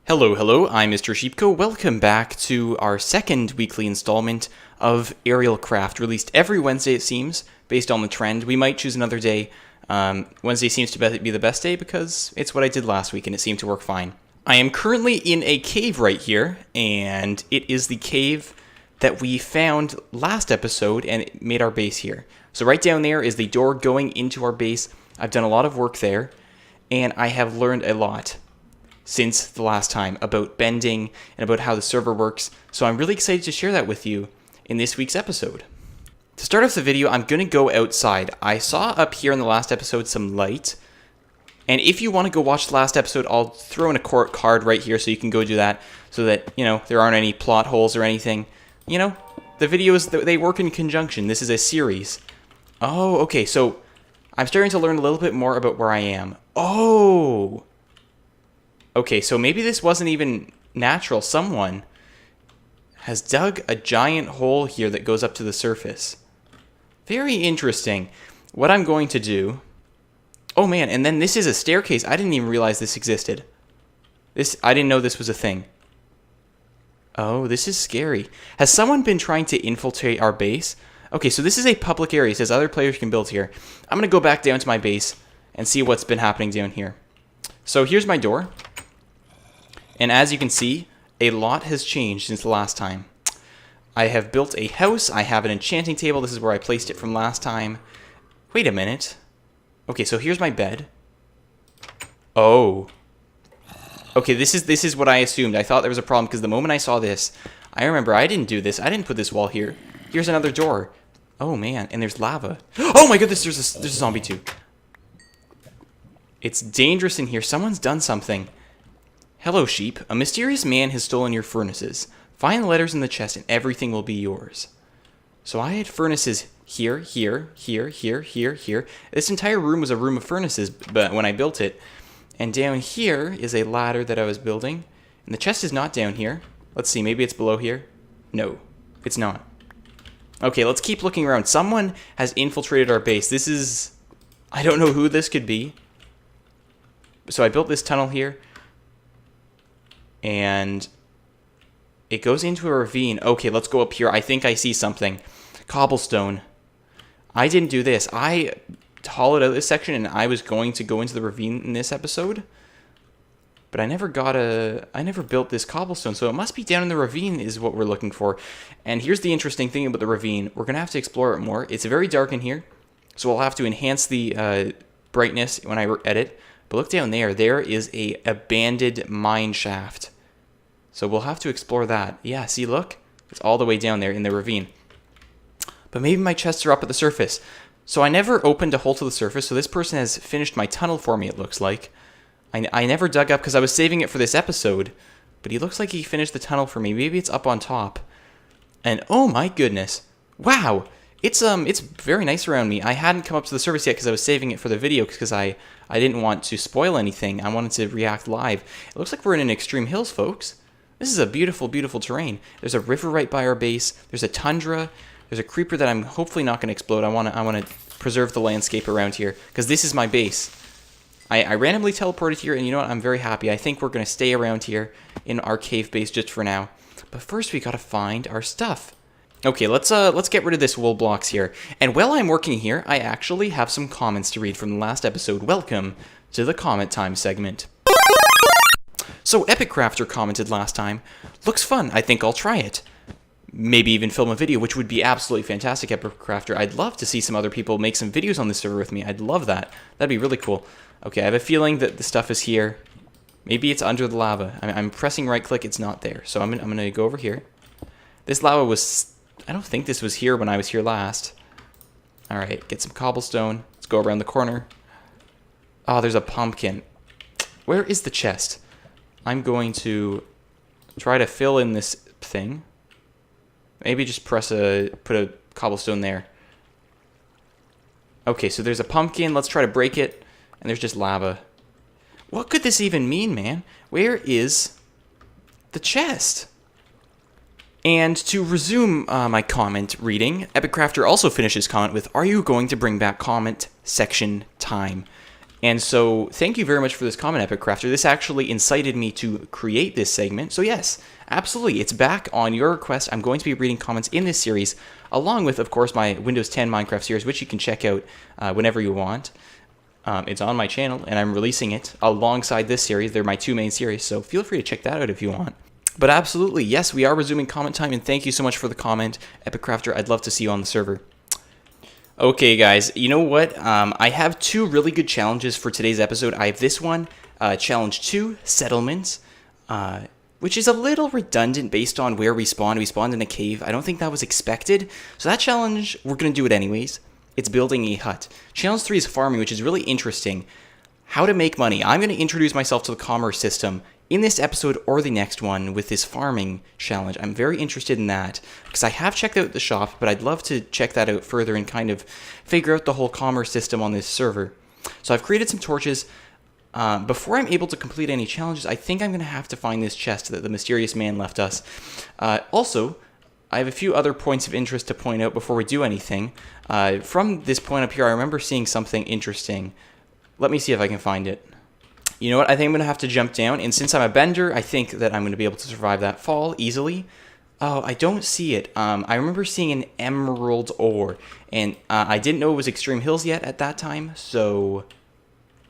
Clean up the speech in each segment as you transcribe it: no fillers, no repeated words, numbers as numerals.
Hello, I'm MrSheepCo. Welcome back to our second weekly installment of Aerialcraft, released every Wednesday it seems, based on the trend. We might choose another day. Wednesday seems to be the best day because it's what I did last week and it seemed to work fine. I am currently in a cave right here, and it is the cave that we found last episode and it made our base here. So right down there is the door going into our base. I've done a lot of work there, and I have learned a lot since the last time about bending and about how the server works, so I'm really excited to share that with you in this week's episode. To start off the video, I'm going to go outside. I saw up here in the last episode some light, and if you want to go watch the last episode, I'll throw in a card right here so you can go do that, so that, there aren't any plot holes or anything. The videos, they work in conjunction. This is a series. Oh, okay, so I'm starting to learn a little bit more about where I am. Oh! Okay, so maybe this wasn't even natural. Someone has dug a giant hole here that goes up to the surface. Very interesting. What I'm going to do... Oh man, and then this is a staircase. I didn't even realize this existed. I didn't know this was a thing. Oh, this is scary. Has someone been trying to infiltrate our base? Okay, so this is a public area. It says other players can build here. I'm going to go back down to my base and see what's been happening down here. So here's my door. And as you can see, a lot has changed since the last time. I have built a house. I have an enchanting table. This is where I placed it from last time. Wait a minute. Okay, so here's my bed. Oh. Okay, this is what I assumed. I thought there was a problem because the moment I saw this, I remember I didn't do this. I didn't put this wall here. Here's another door. Oh man, and there's lava. Oh my goodness, there's a zombie too. It's dangerous in here. Someone's done something. Hello, sheep. A mysterious man has stolen your furnaces. Find the letters in the chest and everything will be yours. So I had furnaces here, here, here, here, here, here. This entire room was a room of furnaces but when I built it. And down here is a ladder that I was building. And the chest is not down here. Let's see, maybe it's below here. No, it's not. Okay, let's keep looking around. Someone has infiltrated our base. This is... I don't know who this could be. So I built this tunnel here. And it goes into a ravine. Okay, let's go up here. I think I see something. Cobblestone. I didn't do this. I hollowed out this section and I was going to go into the ravine in this episode. But I never built this cobblestone. So it must be down in the ravine is what we're looking for. And here's the interesting thing about the ravine. We're going to have to explore it more. It's very dark in here. So I'll have to enhance the brightness when I edit. But look down there. There is a abandoned mine shaft. So we'll have to explore that. Yeah, see, look. It's all the way down there in the ravine. But maybe my chests are up at the surface. So I never opened a hole to the surface. So this person has finished my tunnel for me, it looks like. I never dug up because I was saving it for this episode. But he looks like he finished the tunnel for me. Maybe it's up on top. And oh my goodness. Wow. It's very nice around me. I hadn't come up to the surface yet because I was saving it for the video because I didn't want to spoil anything. I wanted to react live. It looks like we're in an extreme hills, folks. This is a beautiful, beautiful terrain. There's a river right by our base. There's a tundra. There's a creeper that I'm hopefully not going to explode. I want to preserve the landscape around here because this is my base. I randomly teleported here, and you know what? I'm very happy. I think we're going to stay around here in our cave base just for now. But first, we got to find our stuff. Okay, let's get rid of this wool blocks here. And while I'm working here, I actually have some comments to read from the last episode. Welcome to the comment time segment. So Epic Crafter commented last time, looks fun, I think I'll try it. Maybe even film a video, which would be absolutely fantastic, Epic Crafter. I'd love to see some other people make some videos on this server with me. I'd love that. That'd be really cool. Okay, I have a feeling that the stuff is here. Maybe it's under the lava. I'm pressing right click, it's not there. So I'm gonna go over here. This lava was... I don't think this was here when I was here last. Alright, get some cobblestone. Let's go around the corner. Oh, there's a pumpkin. Where is the chest? I'm going to try to fill in this thing. Maybe just put a cobblestone there. Okay, so there's a pumpkin. Let's try to break it. And there's just lava. What could this even mean, man? Where is the chest? And to resume my comment reading, Epic Crafter also finishes comment with, "Are you going to bring back comment section time?" And so thank you very much for this comment, Epic Crafter. This actually incited me to create this segment. So yes, absolutely, it's back on your request. I'm going to be reading comments in this series, along with, of course, my Windows 10 Minecraft series, which you can check out whenever you want. It's on my channel, and I'm releasing it alongside this series. They're my two main series, so feel free to check that out if you want. But absolutely, yes, we are resuming comment time, and thank you so much for the comment, Epic Crafter. I'd love to see you on the server. Okay, guys, you know what? I have two really good challenges for today's episode. I have this one, Challenge 2, Settlements, which is a little redundant based on where we spawned. We spawned in a cave. I don't think that was expected. So that challenge, we're going to do it anyways. It's building a hut. Challenge 3 is farming, which is really interesting. How to make money. I'm going to introduce myself to the commerce system in this episode or the next one with this farming challenge. I'm very interested in that because I have checked out the shop, but I'd love to check that out further and kind of figure out the whole commerce system on this server. So I've created some torches. Before I'm able to complete any challenges, I think I'm going to have to find this chest that the mysterious man left us. Also, I have a few other points of interest to point out before we do anything. From this point up here, I remember seeing something interesting. Let me see if I can find it. You know what? I think I'm going to have to jump down, and since I'm a bender, I think that I'm going to be able to survive that fall easily. Oh, I don't see it. I remember seeing an emerald ore, and I didn't know it was Extreme Hills yet at that time, so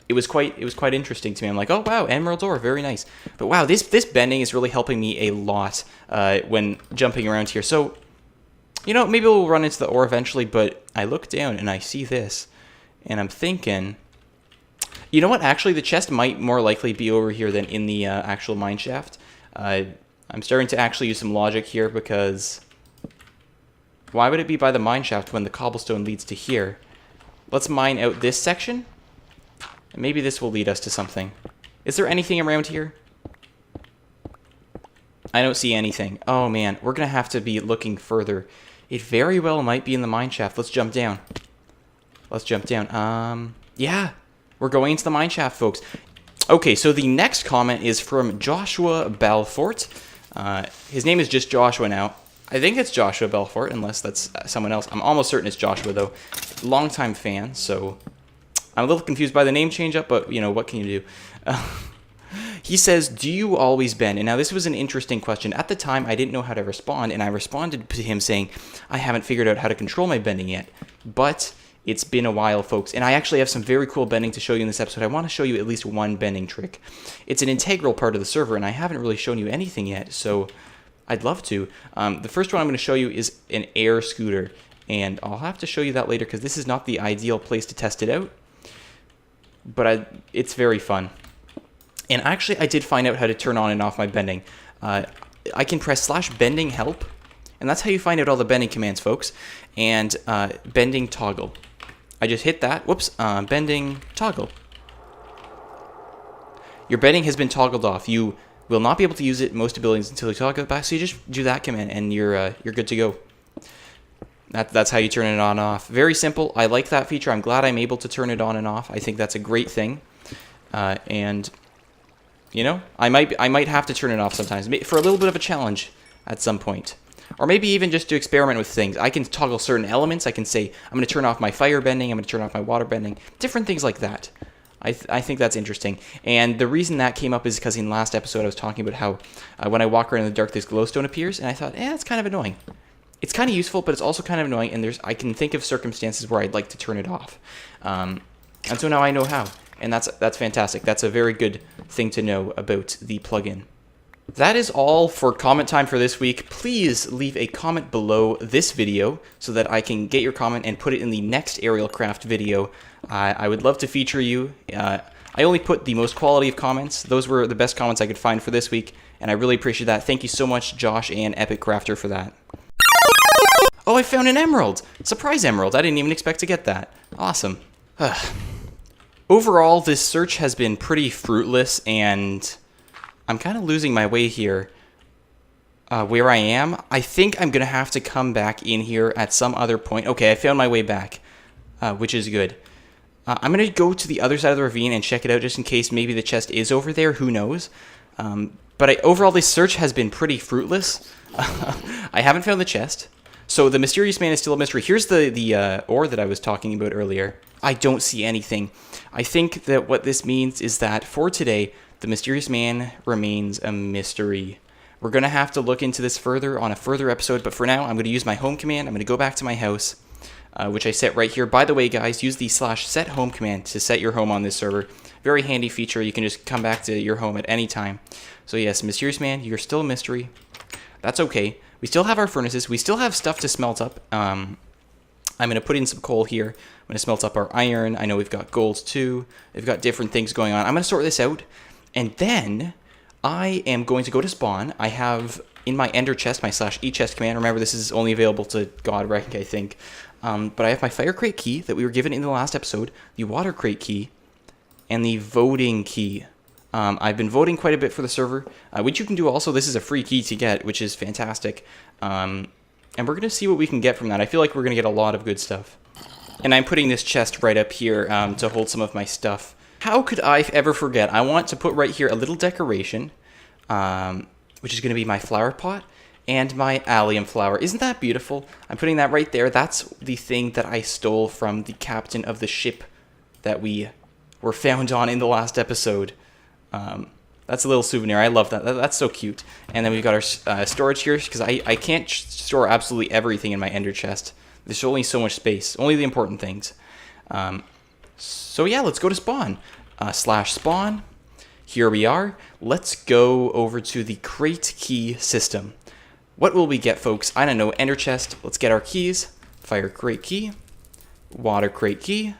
it was quite interesting to me. I'm like, oh wow, emerald ore, very nice. But wow, this bending is really helping me a lot when jumping around here. So, you know, maybe we'll run into the ore eventually, but I look down and I see this, and I'm thinking, you know what? Actually, the chest might more likely be over here than in the actual mineshaft. I'm starting to actually use some logic here because why would it be by the mineshaft when the cobblestone leads to here? Let's mine out this section. And maybe this will lead us to something. Is there anything around here? I don't see anything. Oh man, we're going to have to be looking further. It very well might be in the mineshaft. Let's jump down. Let's jump down. Yeah. We're going into the mineshaft, folks. Okay, so the next comment is from Joshua Belfort. His name is just Joshua now. I think it's Joshua Belfort, unless that's someone else. I'm almost certain it's Joshua, though. Longtime fan, so I'm a little confused by the name change-up, but, you know, what can you do? He says, do you always bend? And now this was an interesting question. At the time, I didn't know how to respond, and I responded to him saying, I haven't figured out how to control my bending yet, but it's been a while, folks, and I actually have some very cool bending to show you in this episode. I want to show you at least one bending trick. It's an integral part of the server, and I haven't really shown you anything yet, so I'd love to. The first one I'm going to show you is an Airscooter, and I'll have to show you that later because this is not the ideal place to test it out, but it's very fun. And actually, I did find out how to turn on and off my bending. I can press /bending help, and that's how you find out all the bending commands, folks, and bending toggle. I just hit that. Whoops. Bending toggle. Your bending has been toggled off. You will not be able to use it in most abilities until you toggle it back. So you just do that command, and you're good to go. That's how you turn it on and off. Very simple. I like that feature. I'm glad I'm able to turn it on and off. I think that's a great thing. And you know, I might have to turn it off sometimes for a little bit of a challenge at some point. Or maybe even just to experiment with things. I can toggle certain elements. I can say, I'm going to turn off my fire bending. I'm going to turn off my water bending. Different things like that. I think that's interesting. And the reason that came up is because in last episode I was talking about how when I walk around in the dark, this glowstone appears. And I thought, it's kind of annoying. It's kind of useful, but it's also kind of annoying. And I can think of circumstances where I'd like to turn it off. And so now I know how. And that's fantastic. That's a very good thing to know about the plugin. That is all for comment time for this week. Please leave a comment below this video so that I can get your comment and put it in the next Aerialcraft video. I would love to feature you. I only put the most quality of comments. Those were the best comments I could find for this week, and I really appreciate that. Thank you so much, Josh and Epic Crafter, for that. Oh, I found an emerald! Surprise emerald. I didn't even expect to get that. Awesome. Overall, this search has been pretty fruitless, and I'm kind of losing my way here where I am. I think I'm going to have to come back in here at some other point. Okay, I found my way back, which is good. I'm going to go to the other side of the ravine and check it out just in case maybe the chest is over there. Who knows? But overall, this search has been pretty fruitless. I haven't found the chest. So the mysterious man is still a mystery. Here's the ore that I was talking about earlier. I don't see anything. I think that what this means is that for today, the mysterious man remains a mystery. We're going to have to look into this further on a further episode, but for now, I'm going to use my home command. I'm going to go back to my house, which I set right here. By the way, guys, use the /set home command to set your home on this server. Very handy feature. You can just come back to your home at any time. So yes, mysterious man, you're still a mystery. That's okay. We still have our furnaces. We still have stuff to smelt up. I'm going to put in some coal here. I'm going to smelt up our iron. I know we've got gold too. We've got different things going on. I'm going to sort this out. And then I am going to go to spawn. I have in my ender chest, my /e-chest command. Remember, this is only available to God rank, I think. But I have my fire crate key that we were given in the last episode, the water crate key, and the voting key. I've been voting quite a bit for the server, which you can do also. This is a free key to get, which is fantastic. And we're going to see what we can get from that. I feel like we're going to get a lot of good stuff. And I'm putting this chest right up here to hold some of my stuff. How could I ever forget? I want to put right here a little decoration, which is going to be my flower pot and my allium flower. Isn't that beautiful? I'm putting that right there. That's the thing that I stole from the captain of the ship that we were found on in the last episode. That's a little souvenir. I love that. That's so cute. And then we've got our storage here, because I can't store absolutely everything in my ender chest. There's only so much space. Only the important things. So yeah, let's go to spawn. /spawn. Here we are. Let's go over to the crate key system. What will we get, folks? I don't know. Ender chest. Let's get our keys. Fire crate key. Water crate key.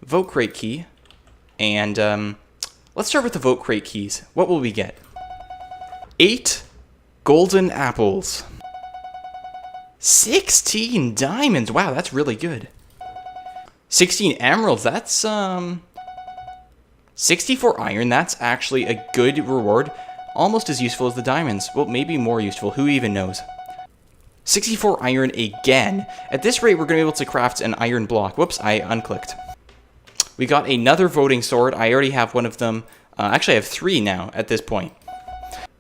Vote crate key. And let's start with the vote crate keys. What will we get? 8 golden apples. 16 diamonds. Wow, that's really good. 16 emeralds. That's 64 iron. That's actually a good reward. Almost as useful as the diamonds. Well, maybe more useful. Who even knows? 64 iron again. At this rate, we're going to be able to craft an iron block. Whoops, I unclicked. We got another voting sword. I already have one of them. Actually, I have 3 now at this point.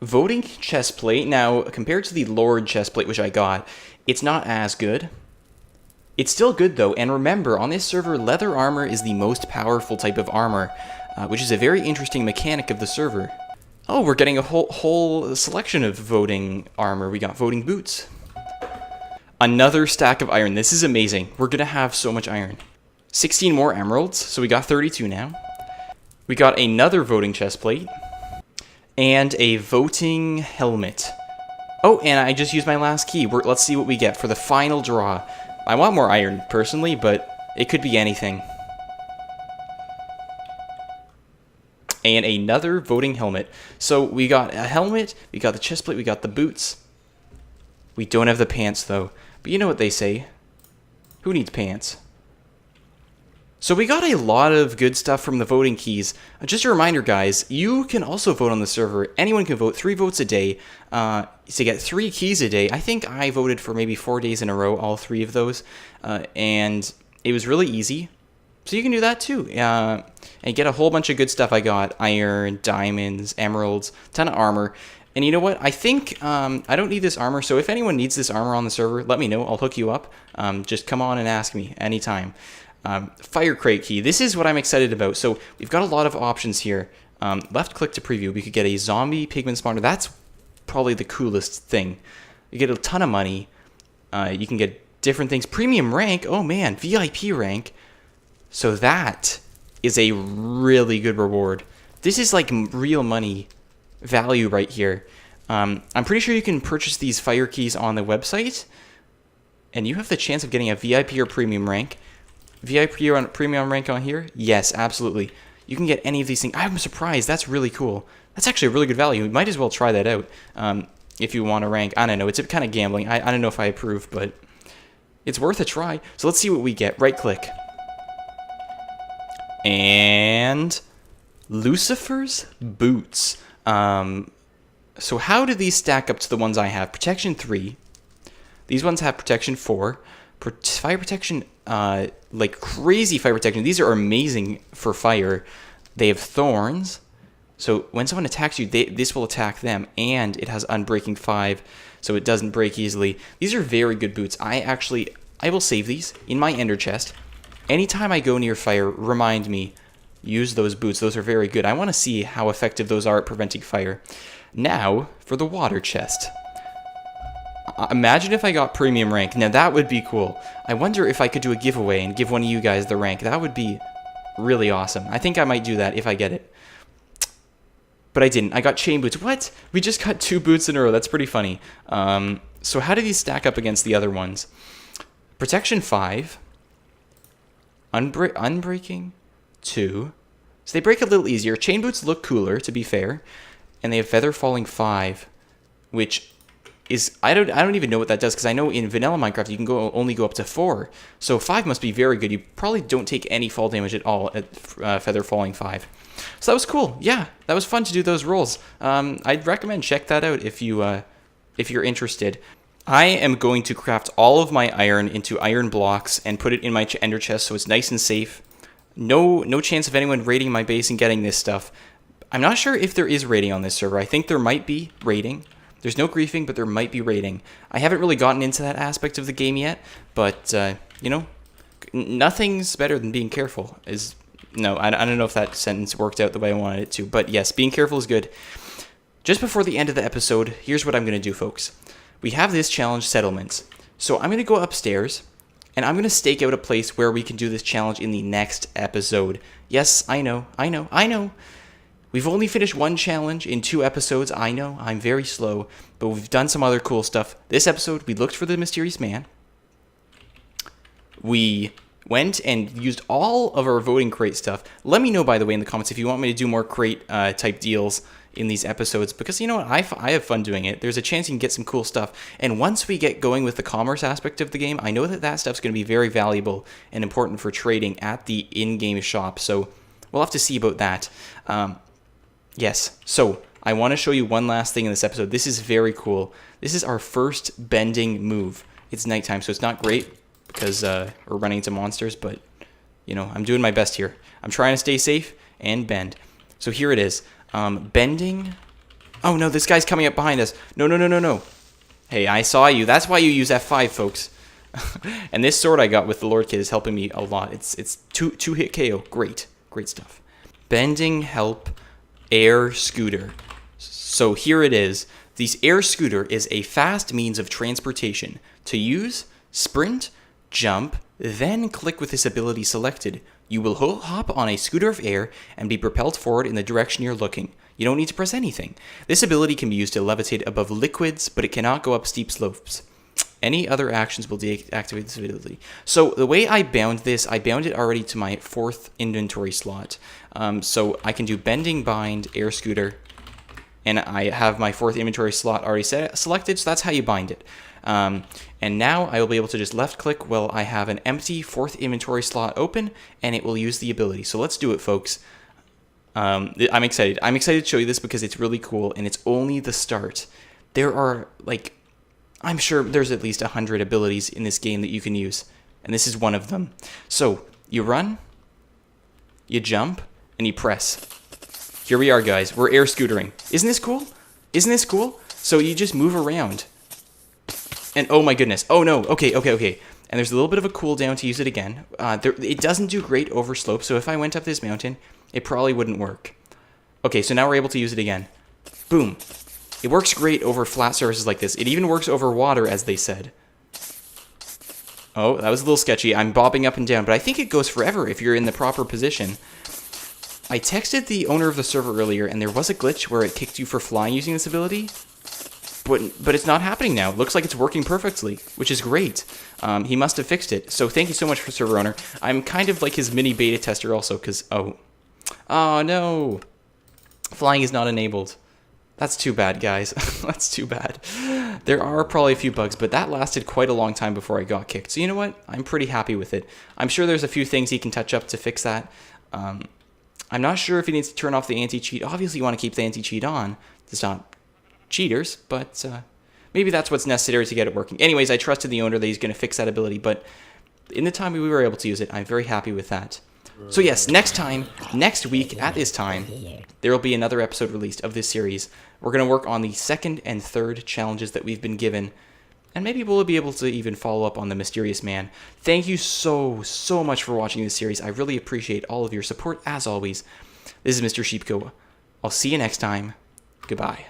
Voting chestplate. Now, compared to the Lord chestplate, which I got, it's not as good. It's still good, though. And remember, on this server, leather armor is the most powerful type of armor, which is a very interesting mechanic of the server. Oh, we're getting a whole selection of voting armor. We got voting boots. Another stack of iron. This is amazing. We're going to have so much iron. 16 more emeralds, so we got 32 now. We got another voting chestplate. And a voting helmet. Oh, and I just used my last key. Let's see what we get for the final draw. I want more iron, personally, but it could be anything. And another voting helmet. So we got a helmet, we got the chestplate, we got the boots. We don't have the pants, though. But you know what they say. Who needs pants? So we got a lot of good stuff from the voting keys. Just a reminder, guys, you can also vote on the server. Anyone can vote 3 votes a day to get 3 keys a day. I think I voted for maybe 4 days in a row, all 3 of those. And it was really easy. So you can do that too. And get a whole bunch of good stuff. I got iron, diamonds, emeralds, ton of armor. And you know what? I think I don't need this armor. So if anyone needs this armor on the server, let me know. I'll hook you up. Just come on and ask me anytime. Fire crate key. This is what I'm excited about. So we've got a lot of options here. Left click to preview. We could get a zombie pigman spawner. That's probably the coolest thing. You get a ton of money. You can get different things. Premium rank. Oh man, VIP rank. So that is a really good reward. This is like real money value right here. I'm pretty sure you can purchase these fire keys on the website, and you have the chance of getting a VIP or premium rank. VIP or premium rank on here? Yes, absolutely. You can get any of these things. I'm surprised. That's really cool. That's actually a really good value. You might as well try that out if you want to rank. I don't know. It's a kind of gambling. I don't know if I approve, but it's worth a try. So let's see what we get. Right click. And Lucifer's boots. So how do these stack up to the ones I have? Protection 3. These ones have protection 4. Fire protection, like crazy fire protection. These are amazing for fire. They have thorns. So when someone attacks you, this will attack them, and it has Unbreaking 5, so it doesn't break easily. These are very good boots. I will save these in my ender chest. Anytime I go near fire, remind me, use those boots. Those are very good. I want to see how effective those are at preventing fire. Now, for the water chest. Imagine if I got premium rank. Now, that would be cool. I wonder if I could do a giveaway and give one of you guys the rank. That would be really awesome. I think I might do that if I get it. But I didn't. I got chain boots. What? We just got 2 boots in a row. That's pretty funny. So how do these stack up against the other ones? Protection 5. Unbreaking 2. So they break a little easier. Chain boots look cooler, to be fair. And they have feather falling 5, which is, I don't even know what that does, because I know in vanilla Minecraft you can only go up to 4. So 5 must be very good. You probably don't take any fall damage at all at feather falling 5. So that was cool. Yeah, that was fun to do those rolls. I'd recommend check that out if you're interested. I am going to craft all of my iron into iron blocks and put it in my ender chest so it's nice and safe. No chance of anyone raiding my base and getting this stuff. I'm not sure if there is raiding on this server. I think there might be raiding. There's no griefing, but there might be raiding. I haven't really gotten into that aspect of the game yet, but, you know, nothing's better than being careful. No, I don't know if that sentence worked out the way I wanted it to, but yes, being careful is good. Just before the end of the episode, here's what I'm going to do, folks. We have this challenge settlements. So I'm going to go upstairs, and I'm going to stake out a place where we can do this challenge in the next episode. Yes, I know. We've only finished 1 challenge in 2 episodes. I know, I'm very slow, but we've done some other cool stuff. This episode, we looked for the mysterious man. We went and used all of our voting crate stuff. Let me know, by the way, in the comments if you want me to do more crate type deals in these episodes, because you know what, I have fun doing it. There's a chance you can get some cool stuff, and once we get going with the commerce aspect of the game, I know that stuff's going to be very valuable and important for trading at the in-game shop, so we'll have to see about that. Yes, so I want to show you one last thing in this episode. This is very cool. This is our first bending move. It's nighttime, so it's not great because we're running into monsters, but, you know, I'm doing my best here. I'm trying to stay safe and bend. So here it is. Bending. Oh, no, this guy's coming up behind us. No. Hey, I saw you. That's why you use F5, folks. And this sword I got with the Lord Kit is helping me a lot. It's two hit KO. Great stuff. Bending help Airscooter. So here it is. This Airscooter is a fast means of transportation. To use, sprint, jump, then click with this ability selected. You will hop on a scooter of air and be propelled forward in the direction you're looking. You don't need to press anything. This ability can be used to levitate above liquids, but it cannot go up steep slopes. Any other actions will deactivate this ability. So the way I bound this, I bound it already to my 4th inventory slot. So I can do bending, bind, Airscooter, and I have my 4th inventory slot already selected, so that's how you bind it. And now I will be able to just left click while I have an empty 4th inventory slot open, and it will use the ability. So let's do it, folks. I'm excited. I'm excited to show you this because it's really cool, and it's only the start. There are, like, I'm sure there's at least 100 abilities in this game that you can use, and this is one of them. So you run, you jump, and you press. Here we are, guys. We're air scootering. Isn't this cool? Isn't this cool? So you just move around. And oh my goodness. Oh no. Okay. And there's a little bit of a cooldown to use it again. It doesn't do great over slope, so if I went up this mountain, it probably wouldn't work. Okay, so now we're able to use it again. Boom. It works great over flat surfaces like this. It even works over water, as they said. Oh, that was a little sketchy. I'm bobbing up and down, but I think it goes forever if you're in the proper position. I texted the owner of the server earlier, and there was a glitch where it kicked you for flying using this ability. But it's not happening now. It looks like it's working perfectly, which is great. He must have fixed it. So thank you so much for server owner. I'm kind of like his mini beta tester also, because, oh no. Flying is not enabled. That's too bad, guys. That's too bad. There are probably a few bugs, but that lasted quite a long time before I got kicked. So you know what? I'm pretty happy with it. I'm sure there's a few things he can touch up to fix that. I'm not sure if he needs to turn off the anti-cheat. Obviously, you want to keep the anti-cheat on to stop cheaters, but maybe that's what's necessary to get it working. Anyways, I trusted the owner that he's going to fix that ability, but in the time we were able to use it, I'm very happy with that. So yes, next week at this time, there will be another episode released of this series. We're going to work on the second and third challenges that we've been given, and maybe we'll be able to even follow up on the mysterious man. Thank you so much for watching this series. I really appreciate all of your support, as always. This is MrSheepCo. I'll see you next time. Goodbye.